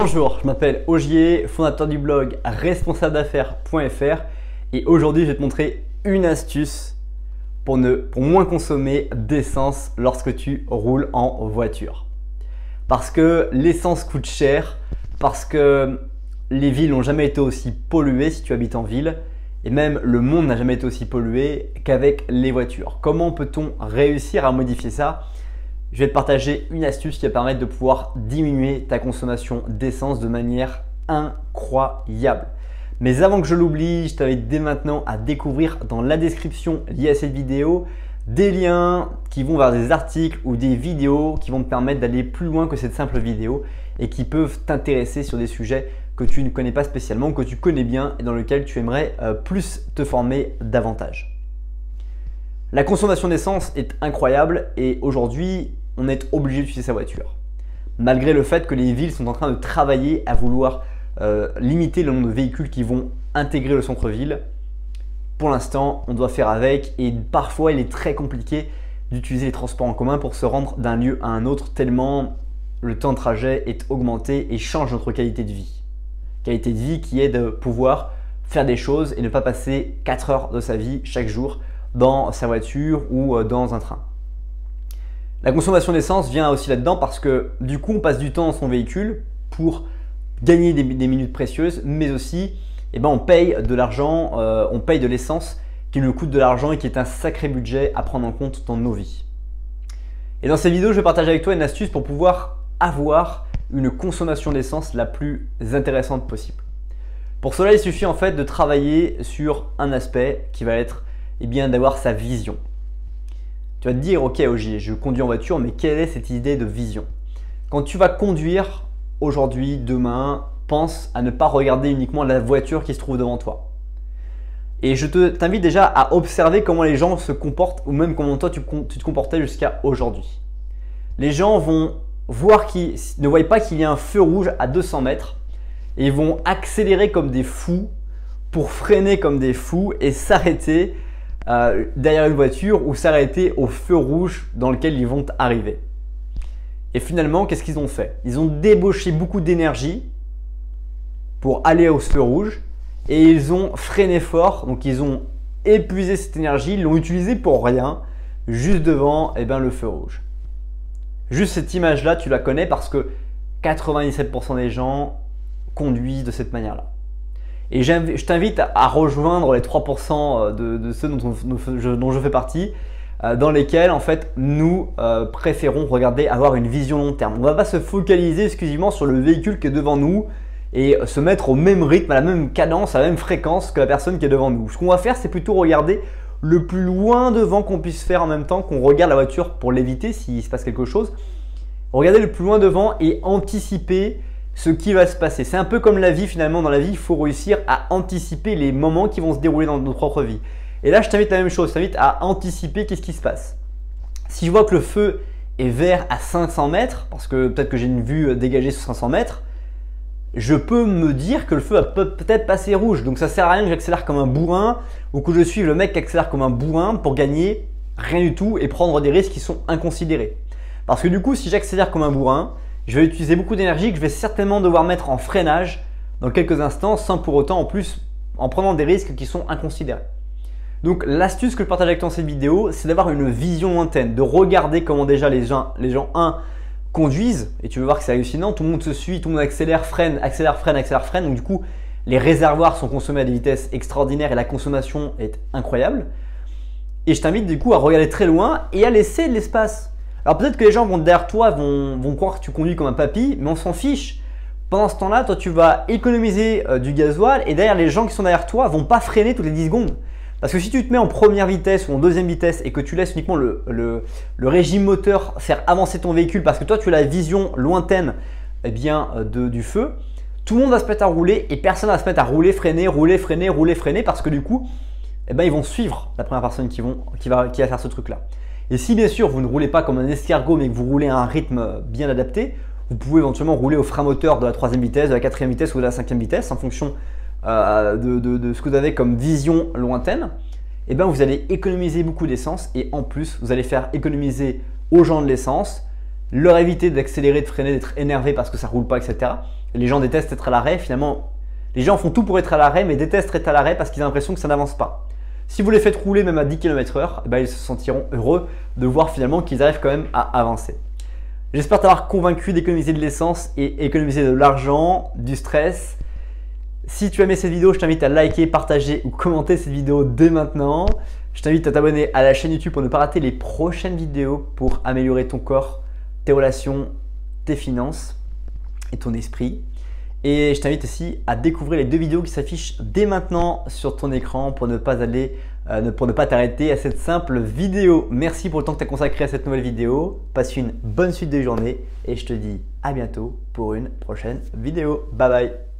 Bonjour, je m'appelle Ogier, fondateur du blog responsabledaffaires.fr et aujourd'hui je vais te montrer une astuce pour moins consommer d'essence lorsque tu roules en voiture. Parce que l'essence coûte cher, parce que les villes n'ont jamais été aussi polluées si tu habites en ville et même le monde n'a jamais été aussi pollué qu'avec les voitures. Comment peut-on réussir à modifier ça ? Je vais te partager une astuce qui va permettre de pouvoir diminuer ta consommation d'essence de manière incroyable. Mais avant que je l'oublie, je t'invite dès maintenant à découvrir dans la description liée à cette vidéo des liens qui vont vers des articles ou des vidéos qui vont te permettre d'aller plus loin que cette simple vidéo et qui peuvent t'intéresser sur des sujets que tu ne connais pas spécialement, que tu connais bien et dans lesquels tu aimerais plus te former davantage. La consommation d'essence est incroyable et aujourd'hui, on est obligé d'utiliser sa voiture. Malgré le fait que les villes sont en train de travailler à vouloir limiter le nombre de véhicules qui vont intégrer le centre-ville, pour l'instant, on doit faire avec et parfois il est très compliqué d'utiliser les transports en commun pour se rendre d'un lieu à un autre tellement le temps de trajet est augmenté et change notre qualité de vie. Qualité de vie qui est de pouvoir faire des choses et ne pas passer 4 heures de sa vie chaque jour dans sa voiture ou dans un train. La consommation d'essence vient aussi là-dedans parce que du coup on passe du temps dans son véhicule pour gagner des minutes précieuses, mais aussi on paye de l'argent, on paye de l'essence qui nous coûte de l'argent et qui est un sacré budget à prendre en compte dans nos vies. Et dans cette vidéo, je vais partager avec toi une astuce pour pouvoir avoir une consommation d'essence la plus intéressante possible. Pour cela, il suffit en fait de travailler sur un aspect qui va être d'avoir sa vision. Tu vas te dire, ok Ogier, je conduis en voiture, mais quelle est cette idée de vision? Quand tu vas conduire aujourd'hui, demain, pense à ne pas regarder uniquement la voiture qui se trouve devant toi. Et je t'invite déjà à observer comment les gens se comportent ou même comment toi tu te comportais jusqu'à aujourd'hui. Les gens vont voir ne voient pas qu'il y a un feu rouge à 200 mètres et ils vont accélérer comme des fous pour freiner comme des fous et s'arrêter derrière une voiture ou s'arrêter au feu rouge dans lequel ils vont arriver. Et finalement, qu'est-ce qu'ils ont fait? Ils ont débauché beaucoup d'énergie pour aller au feu rouge et ils ont freiné fort. Donc, ils ont épuisé cette énergie, ils l'ont utilisée pour rien, juste devant le feu rouge. Juste cette image-là, tu la connais parce que 97% des gens conduisent de cette manière-là. Et je t'invite à rejoindre les 3% de ceux dont je fais partie, dans lesquels en fait nous préférons regarder, avoir une vision long terme. On ne va pas se focaliser exclusivement sur le véhicule qui est devant nous et se mettre au même rythme, à la même cadence, à la même fréquence que la personne qui est devant nous. Ce qu'on va faire, c'est plutôt regarder le plus loin devant qu'on puisse faire en même temps qu'on regarde la voiture pour l'éviter s'il se passe quelque chose. Regarder le plus loin devant et anticiper ce qui va se passer. C'est un peu comme la vie finalement. Dans la vie, il faut réussir à anticiper les moments qui vont se dérouler dans notre propre vie. Et là, je t'invite à la même chose. Je t'invite à anticiper qu'est-ce qui se passe. Si je vois que le feu est vert à 500 mètres, parce que peut-être que j'ai une vue dégagée sur 500 mètres, je peux me dire que le feu va peut-être passer rouge. Donc ça sert à rien que j'accélère comme un bourrin ou que je suive le mec qui accélère comme un bourrin pour gagner rien du tout et prendre des risques qui sont inconsidérés. Parce que du coup, si j'accélère comme un bourrin, je vais utiliser beaucoup d'énergie que je vais certainement devoir mettre en freinage dans quelques instants sans pour autant en plus en prenant des risques qui sont inconsidérés. Donc l'astuce que je partage avec toi dans cette vidéo, c'est d'avoir une vision lointaine, de regarder comment déjà les gens conduisent et tu vas voir que c'est hallucinant, tout le monde se suit, tout le monde accélère, freine, accélère, freine, accélère, freine. Donc du coup, les réservoirs sont consommés à des vitesses extraordinaires et la consommation est incroyable. Et je t'invite du coup à regarder très loin et à laisser de l'espace. Alors peut-être que les gens derrière toi vont croire que tu conduis comme un papy, mais on s'en fiche. Pendant ce temps-là, toi tu vas économiser du gasoil et derrière les gens qui sont derrière toi vont pas freiner toutes les 10 secondes. Parce que si tu te mets en première vitesse ou en deuxième vitesse et que tu laisses uniquement le régime moteur faire avancer ton véhicule parce que toi tu as la vision lointaine du feu, tout le monde va se mettre à rouler et personne va se mettre à rouler, freiner, rouler, freiner, rouler, freiner parce que du coup, ils vont suivre la première personne qui va faire ce truc-là. Et si bien sûr vous ne roulez pas comme un escargot mais que vous roulez à un rythme bien adapté, vous pouvez éventuellement rouler au frein moteur de la 3e vitesse, de la 4e vitesse ou de la 5e vitesse en fonction de ce que vous avez comme vision lointaine. Vous allez économiser beaucoup d'essence et en plus vous allez faire économiser aux gens de l'essence, leur éviter d'accélérer, de freiner, d'être énervé parce que ça roule pas, etc. Les gens détestent être à l'arrêt. Finalement, les gens font tout pour être à l'arrêt, mais détestent être à l'arrêt parce qu'ils ont l'impression que ça n'avance pas. Si vous les faites rouler même à 10 km/h, ils se sentiront heureux de voir finalement qu'ils arrivent quand même à avancer. J'espère t'avoir convaincu d'économiser de l'essence et économiser de l'argent, du stress. Si tu as aimé cette vidéo, je t'invite à liker, partager ou commenter cette vidéo dès maintenant. Je t'invite à t'abonner à la chaîne YouTube pour ne pas rater les prochaines vidéos pour améliorer ton corps, tes relations, tes finances et ton esprit. Et je t'invite aussi à découvrir les 2 vidéos qui s'affichent dès maintenant sur ton écran pour ne pas t'arrêter à cette simple vidéo. Merci pour le temps que tu as consacré à cette nouvelle vidéo. Passe une bonne suite de journée et je te dis à bientôt pour une prochaine vidéo. Bye bye.